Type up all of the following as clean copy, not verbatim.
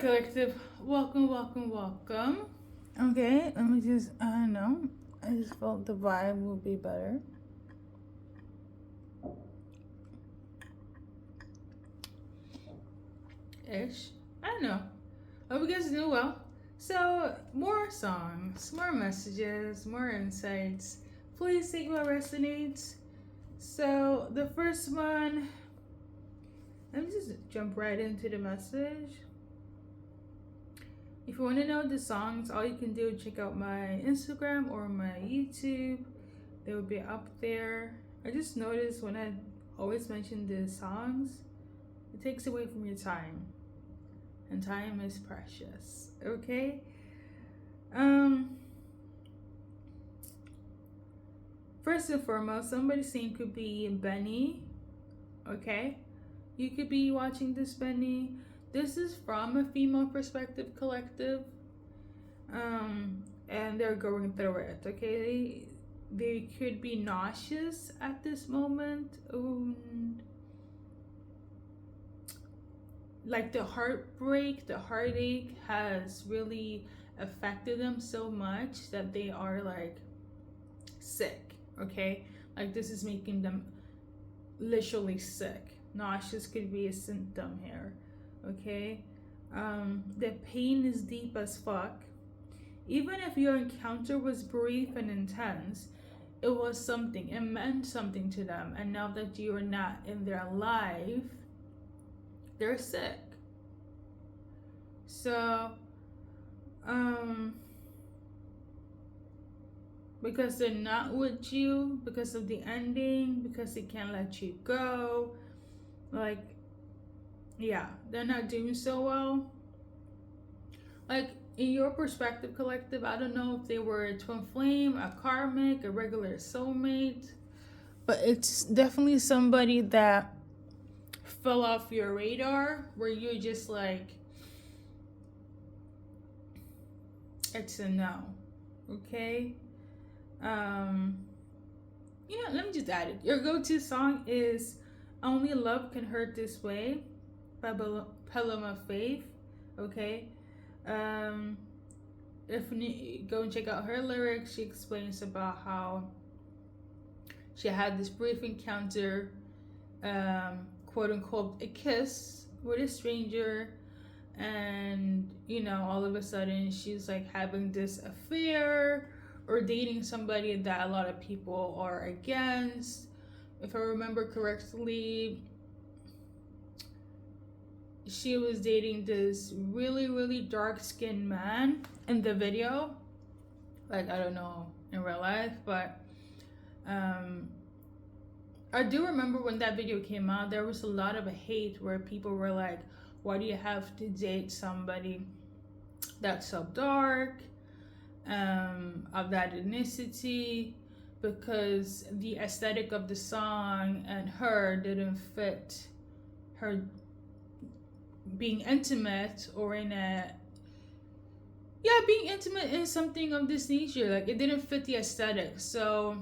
Collective, welcome, welcome, welcome. Okay, let me just, I don't know, I just felt the vibe would be better. Ish. I don't know. Hope you guys do well. So, more songs, more messages, more insights. Please take what resonates. So, the first one, let me just jump right into the message. If you want to know the songs, all you can do is check out my Instagram or my YouTube. They will be up there. I just noticed when I always mention the songs, it takes away from your time. And time is precious. Okay? First and foremost, somebody's name could be Benny. Okay? You could be watching this, Benny. This is from a female perspective collective. And they're going through it, okay? They could be nauseous at this moment. Like the heartbreak, the heartache has really affected them so much that they are like sick, okay? Like this is making them literally sick. Nauseous could be a symptom here. Okay, the pain is deep as fuck. Even if your encounter was brief and intense, it was something, it meant something to them, and now that you are not in their life, they're sick. So because they're not with you, because of the ending, because they can't let you go, like, yeah, they're not doing so well. Like, in your perspective, collective, I don't know if they were a twin flame, a karmic, a regular soulmate, but it's definitely somebody that fell off your radar where you're just like, it's a no. Okay? Let me just add it. Your go-to song is Only Love Can Hurt This Way by Paloma Faith. Okay? If you go and check out her lyrics, she explains about how she had this brief encounter, quote unquote, a kiss with a stranger, and all of a sudden she's like having this affair or dating somebody that a lot of people are against. If I remember correctly, she was dating this really, really dark-skinned man in the video. Like, I don't know in real life, but I do remember when that video came out, there was a lot of hate where people were like, why do you have to date somebody that's so dark, of that ethnicity? Because the aesthetic of the song and her didn't fit her being intimate, or being intimate in something of this nature. Like, it didn't fit the aesthetic. So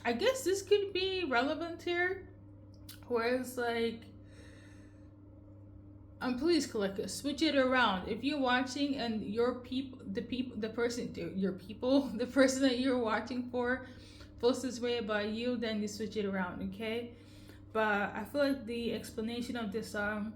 I guess this could be relevant here, where it's like, please, collective, switch it around. If you're watching and the person that you're watching for feels this way about you, then you switch it around, okay? But I feel like the explanation of this song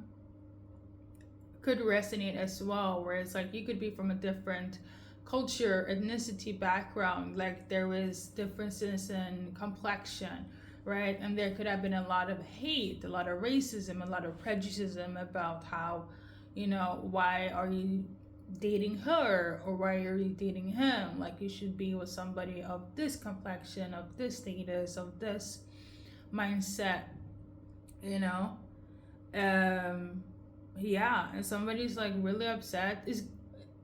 could resonate as well, where it's like you could be from a different culture, ethnicity, background, like there was differences in complexion, right? And there could have been a lot of hate, a lot of racism, a lot of prejudice about how, why are you dating her, or why are you dating him? Like, you should be with somebody of this complexion, of this status, of this mindset, yeah, and somebody's like really upset. Is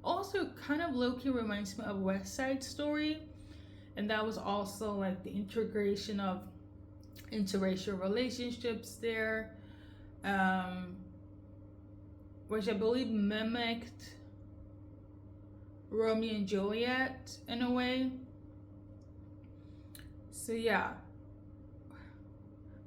also kind of low-key reminds me of West Side Story, and that was also like the integration of interracial relationships there, which I believe mimicked Romeo and Juliet in a way. So yeah,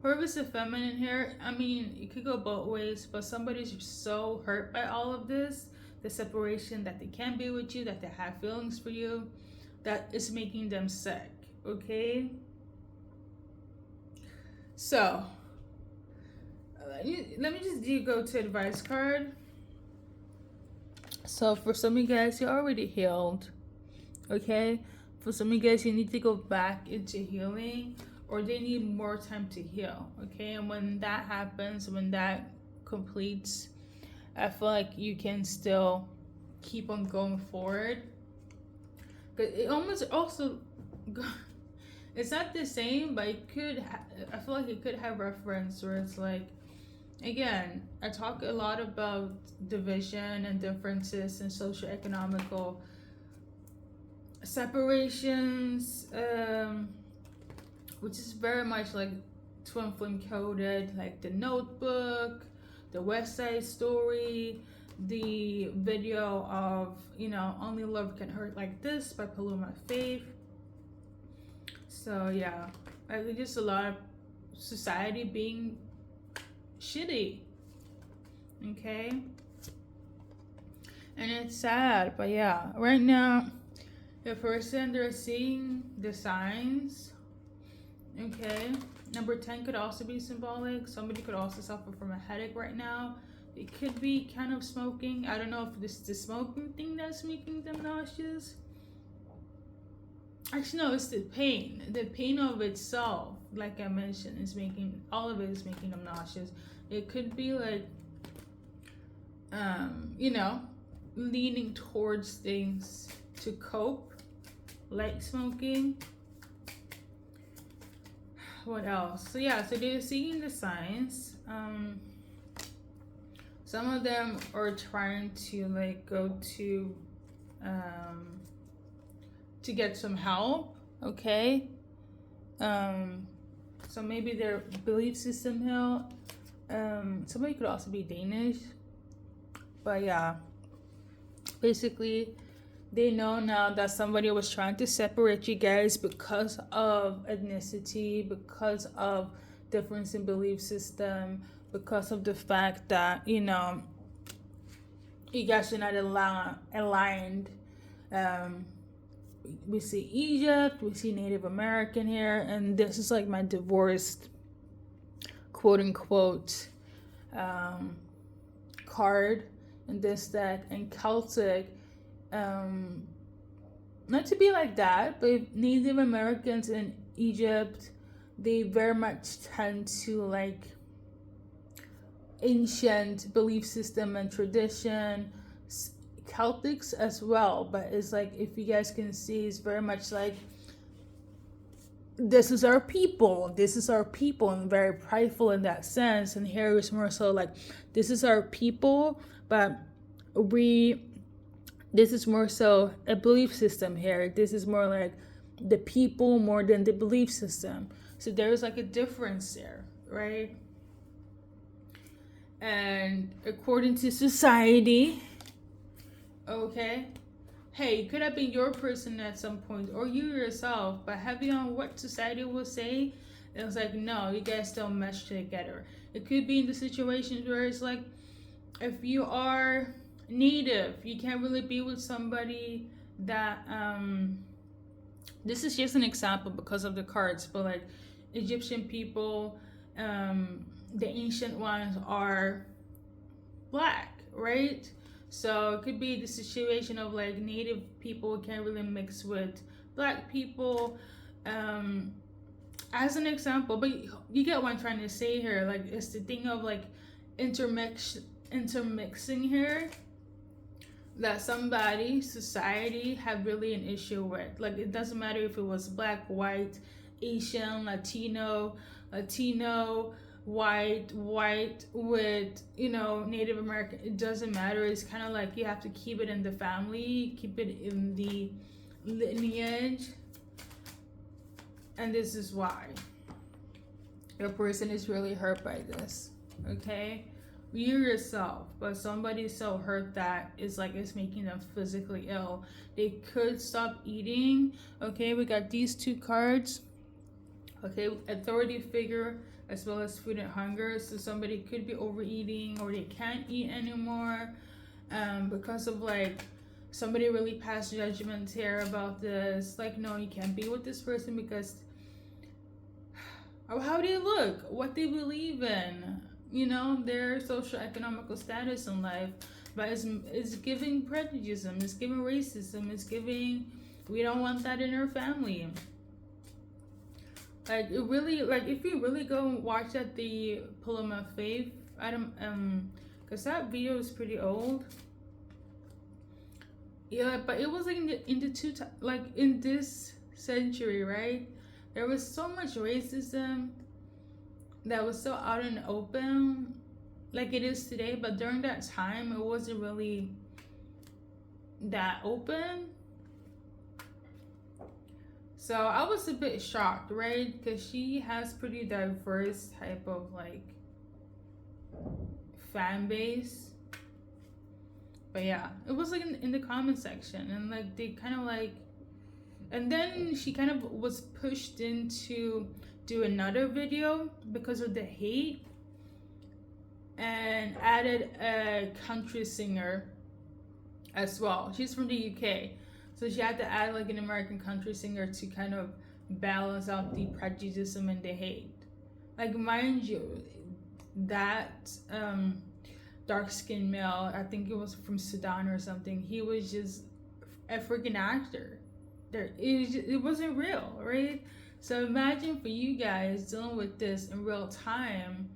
whoever's the feminine here, I mean, it could go both ways, but somebody's so hurt by all of this, the separation, that they can't be with you, that they have feelings for you, that is making them sick, okay? So, let me just go to advice card. So, for some of you guys, you're already healed, okay? For some of you guys, you need to go back into healing, or they need more time to heal, okay? And when that happens, when that completes, I feel like you can still keep on going forward. Because it almost also, it's not the same, but it could, I feel like it could have reference where it's like, again, I talk a lot about division and differences and socioeconomical separations, which is very much like twin flame coded, like The Notebook, the West Side Story, the video of, Only Love Can Hurt Like This by Paloma Faith. So yeah, I think just a lot of society being shitty, okay? And it's sad, but yeah, right now, the person, they're seeing the signs. Okay, number 10 could also be symbolic. Somebody could also suffer from a headache right now. It could be kind of smoking. I don't know if this is the smoking thing that's making them nauseous. Actually, no, it's the pain. The pain of itself, like I mentioned, is making, all of it is making them nauseous. It could be like, leaning towards things to cope, like smoking. What else? So yeah, so they're seeing the signs. Some of them are trying to like go to get some help, okay? So maybe their belief system heal. Somebody could also be Danish, but yeah, basically they know now that somebody was trying to separate you guys because of ethnicity, because of difference in belief system, because of the fact that, you guys are not aligned. We see Egypt, we see Native American here, and this is like my divorced, quote unquote, card in this deck, and Celtic. Not to be like that, but Native Americans in Egypt, they very much tend to like ancient belief system and tradition. Celtics as well, but it's like, if you guys can see, it's very much like, this is our people, and very prideful in that sense. And here is more so like, this is our people, but this is more so a belief system here. This is more like the people more than the belief system. So there's like a difference there, right? And according to society, okay, hey, it could have been your person at some point, or you yourself, but heavy on what society will say, it was like, no, you guys don't mesh together. It could be in the situations where it's like, if you are Native, you can't really be with somebody that this is just an example because of the cards, but like Egyptian people, the ancient ones are black, right? So it could be the situation of like Native people can't really mix with black people, as an example. But you get what I'm trying to say here. Like, it's the thing of like intermixing here, that society have really an issue with. Like, it doesn't matter if it was black, white, Asian, Latino, white with, Native American. It doesn't matter. It's kind of like you have to keep it in the family, keep it in the lineage. And this is why your person is really hurt by this, okay? You yourself, but somebody's so hurt that it's like it's making them physically ill. They could stop eating. Okay, we got these two cards. Okay, authority figure, as well as food and hunger. So somebody could be overeating, or they can't eat anymore because of like somebody really passed judgment here about this. Like, no, you can't be with this person because of how they look, what they believe in, you know, their social economical status in life. But it's giving prejudice, it's giving racism, it's giving, we don't want that in our family. Like, it really, like, if you really go and watch at the Paloma of Faith, I don't, because that video is pretty old. Yeah, but it was like in the like in this century, right? There was so much racism that was so out in the open, like it is today. But during that time, it wasn't really that open. So I was a bit shocked, right? Because she has pretty diverse type of like fan base. But yeah, it was like in the comment section, and like they kind of like, and then she kind of was pushed into do another video because of the hate, and added a country singer as well. She's from the UK, so she had to add like an American country singer to kind of balance out the prejudice and the hate. Like, mind you, that dark-skinned male, I think it was from Sudan or something, he was just a freaking actor. It wasn't real, right? So imagine for you guys dealing with this in real time,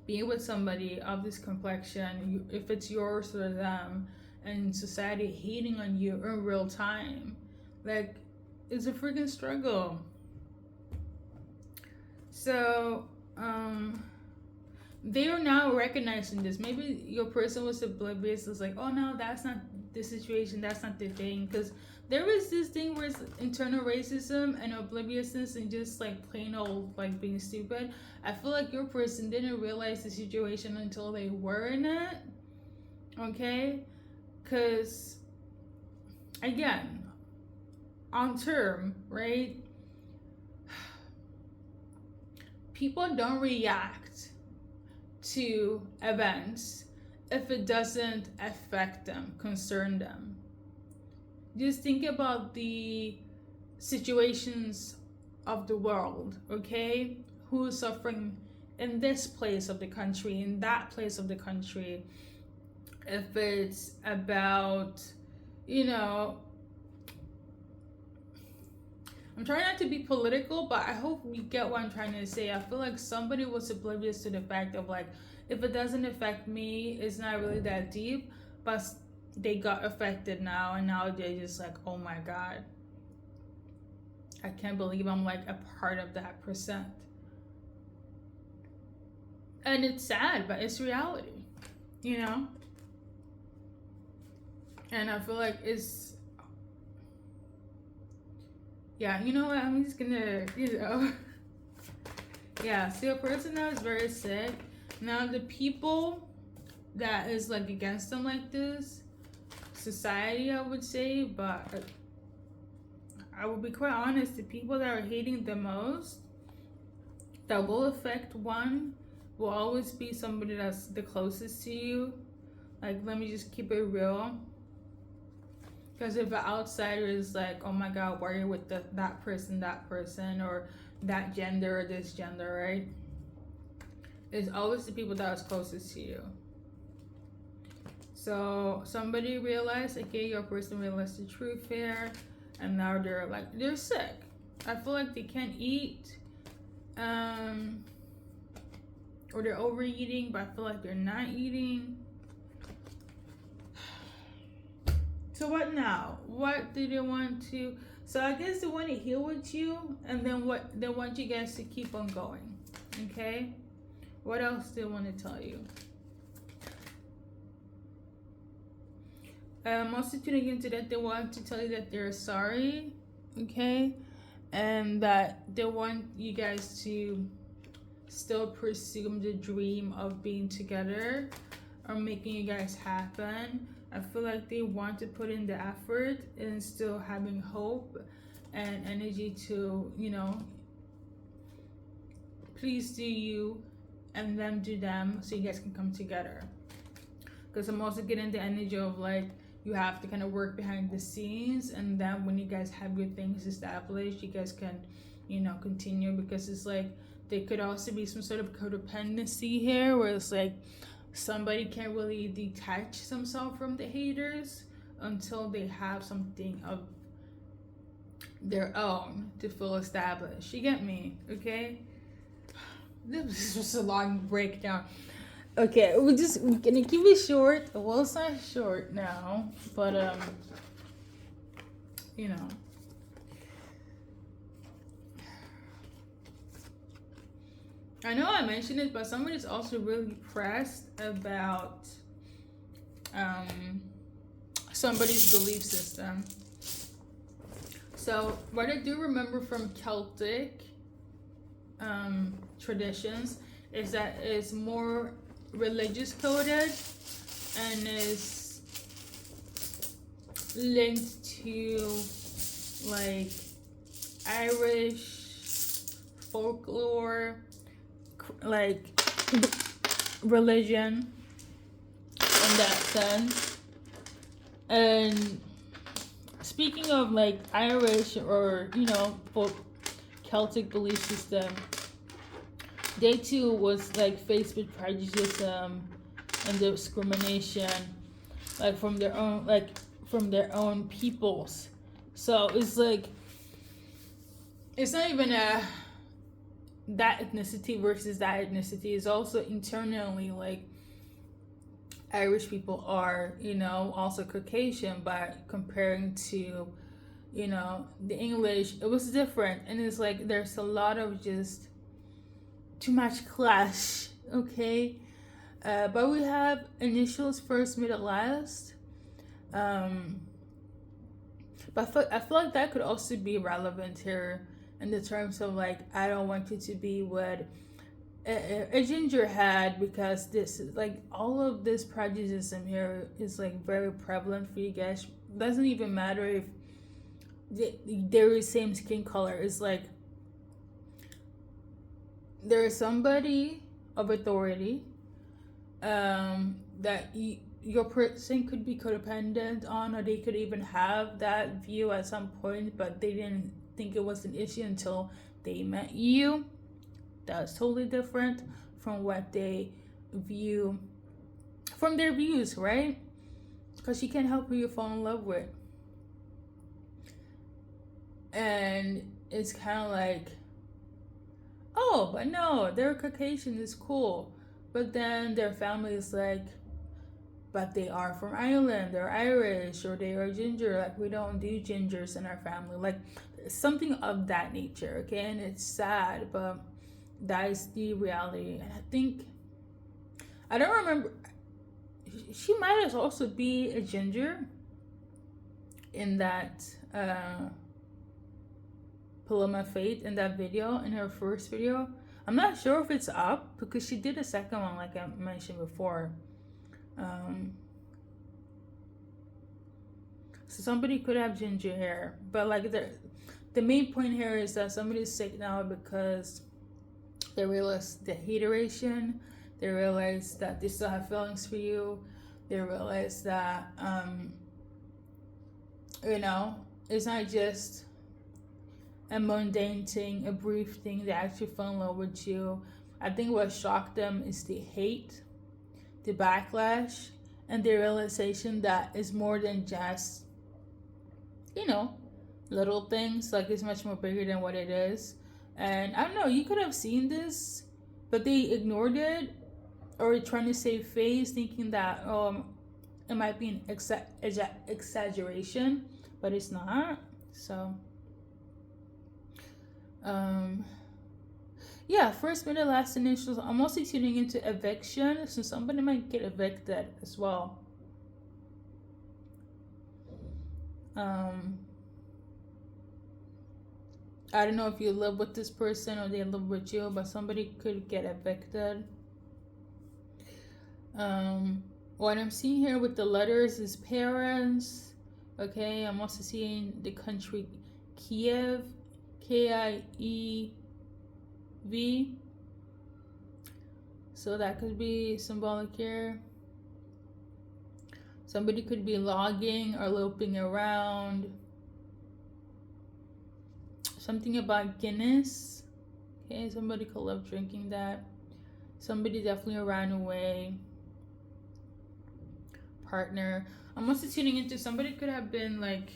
being with somebody of this complexion, if it's yours or them, and society hating on you in real time. Like, it's a freaking struggle. So they are now recognizing this. Maybe your person was oblivious. It's like, oh no, that's not the situation, that's not the thing. Because there is this thing where it's internal racism and obliviousness and just like plain old like being stupid. I feel like your person didn't realize the situation until they were in it. Okay? Because again, on term, right? People don't react to events if it doesn't affect them, concern them. Just think about the situations of the world, okay? Who is suffering in this place of the country, in that place of the country. If it's about, you know, I'm trying not to be political, but I hope you get what I'm trying to say. I feel like somebody was oblivious to the fact of like, if it doesn't affect me, it's not really that deep, but they got affected now, and now they're just like, oh my God, I can't believe I'm like a part of that percent. And it's sad, but it's reality, you know? And I feel like it's, yeah, you know what, I'm just gonna, you know. Yeah, see, a person that is very sick. Now the people that is like against them like this, society, I would say, but I will be quite honest, the people that are hating the most, that will affect one, will always be somebody that's the closest to you. Like, let me just keep it real. Because if an outsider is like, oh my God, why are you with that person, or that gender or this gender, right? It's always the people that is closest to you. So somebody realized, okay, your person realized the truth here, and now they're like, they're sick. I feel like they can't eat, or they're overeating, but I feel like they're not eating. So what now? What do they want to? So I guess they want to heal with you, and then what they want you guys to keep on going. Okay? What else do they want to tell you? Also tuning into that, they want to tell you that they're sorry, okay? And that they want you guys to still pursue the dream of being together or making you guys happen. I feel like they want to put in the effort and still having hope and energy to, you know, please do you and them do them, so you guys can come together. Because I'm also getting the energy of like you have to kind of work behind the scenes, and then when you guys have your things established, you guys can, you know, continue. Because it's like there could also be some sort of codependency here, where it's like somebody can't really detach themselves from the haters until they have something of their own to feel established. You get me? Okay. This was just a long breakdown. Okay, we're gonna keep it short. Well, it's not short now, but you know. I know I mentioned it, but somebody's also really pressed about somebody's belief system. So what I do remember from Celtic traditions is that it's more religious coded and is linked to like Irish folklore, like religion in that sense. And speaking of like Irish or, you know, Celtic belief system, they too was like faced with prejudice and discrimination, like from their own peoples. So it's like it's not even that ethnicity versus that ethnicity. It's also internally like Irish people are, you know, also Caucasian, but comparing to, you know, the English, it was different. And it's like there's a lot of just too much clash, okay? But we have initials first, middle, last. But I feel like that could also be relevant here in the terms of like, I don't want you to be with a ginger head, because this is like all of this prejudice here is like very prevalent for you guys. Doesn't even matter if they're the same skin color. It's like there is somebody of authority that your person could be codependent on, or they could even have that view at some point, but they didn't think it was an issue until they met you. That's totally different from what they view from their views, right? Because you can't help who you fall in love with. And it's kind of like, oh, but no, they're Caucasian, it's cool. But then their family is like, but they are from Ireland, they're Irish, or they are ginger. Like, we don't do gingers in our family. Like, something of that nature, okay? And it's sad, but that is the reality. And I think, I don't remember, she might also be a ginger in that Paloma Faith in that video, in her first video. I'm not sure if it's up because she did a second one, like I mentioned before. So somebody could have ginger hair, but like the main point here is that somebody's sick now because they realize the hateration, they realize that they still have feelings for you, they realize that you know, it's not just a mundane thing, a brief thing. They actually fell in love with you. I think what shocked them is the hate, the backlash, and the realization that it's more than just, you know, little things. Like, it's much more bigger than what it is. And I don't know, you could have seen this, but they ignored it, or trying to save face, thinking that it might be an exaggeration, but it's not. So yeah, first, middle, last initials. I'm mostly tuning into eviction, so somebody might get evicted as well. I don't know if you live with this person or they live with you, but somebody could get evicted. What I'm seeing here with the letters is parents. Okay, I'm also seeing the country Kiev, Kiev. So that could be symbolic here. Somebody could be logging or loping around. Something about Guinness. Okay, somebody could love drinking that. Somebody definitely ran away. Partner. I'm also tuning into somebody could have been like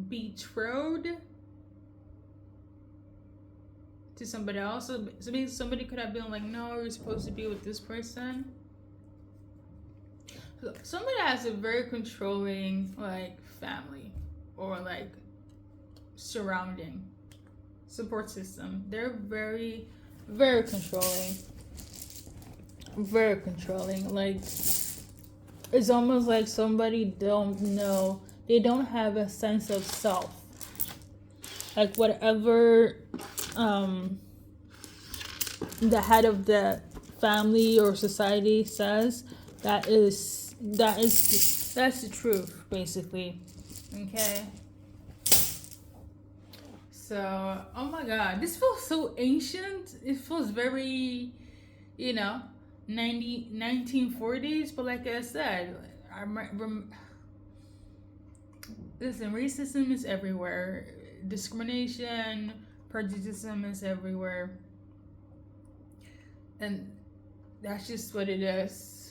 betrothed to somebody else. So somebody could have been like, no, you're supposed to be with this person. So somebody has a very controlling like family or like surrounding support system. They're very, very controlling. Very controlling. Like, it's almost like somebody don't know. They don't have a sense of self. Like whatever the head of the family or society says, that's the truth, basically. Okay. So, oh my God, this feels so ancient. It feels very, 1940s. But like I said, listen, racism is everywhere. Discrimination, prejudice is everywhere. And that's just what it is.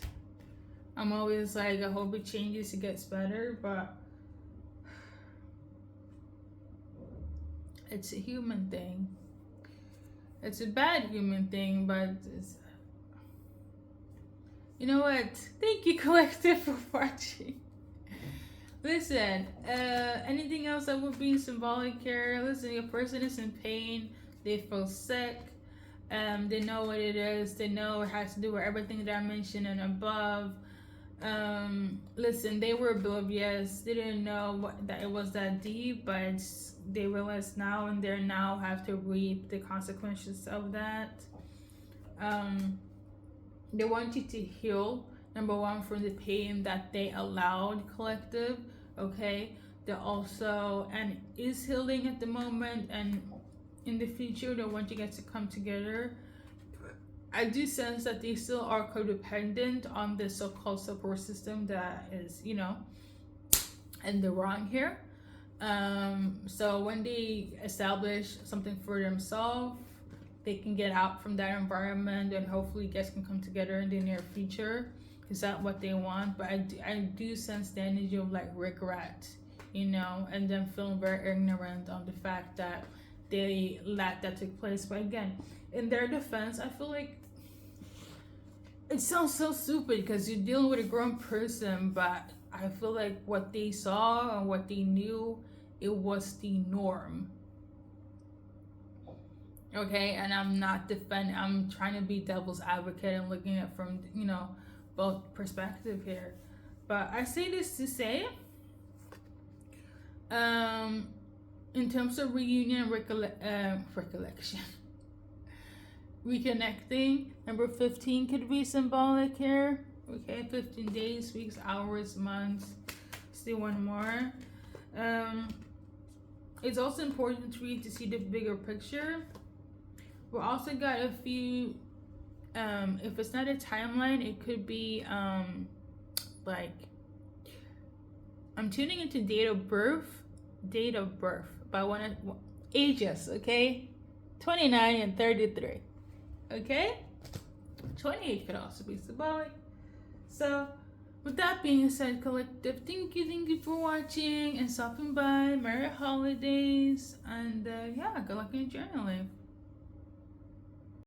I'm always like, I hope it changes, it gets better, but it's a human thing. It's a bad human thing, but it's, you know what? Thank you, collective, for watching. Listen, anything else that would be symbolic here? Listen, a person is in pain, they feel sick, they know what it is, they know it has to do with everything that I mentioned and above. Listen, they were oblivious, they didn't know that it was that deep, but they realize now, and they now have to reap the consequences of that. They want you to heal, number one, from the pain that they allowed, collective. Okay, they're also, and is healing at the moment, and in the future they want you guys to come together. I do sense that they still are codependent on the so-called support system that is, in the wrong here. So when they establish something for themselves, they can get out from that environment, and hopefully you guys can come together in the near future. Is that what they want? But I do sense the energy of like regret, and then feeling very ignorant on the fact that they let that take place. But again, in their defense, I feel like it sounds so stupid because you're dealing with a grown person, but I feel like what they saw and what they knew, it was the norm. Okay, and I'm not defending, I'm trying to be devil's advocate and looking at from, both perspective here. But I say this to say, in terms of reunion, recollection, reconnecting, number 15 could be symbolic here. Okay, 15 days, weeks, hours, months. Still one more. It's also important to read to see the bigger picture. We also got a few, if it's not a timeline, it could be like, I'm tuning into date of birth, but one ages, okay? 29 and 33, okay? 28 could also be symbolic. So with that being said, collective, thank you for watching and stopping by. Merry holidays, and yeah, good luck in journaling.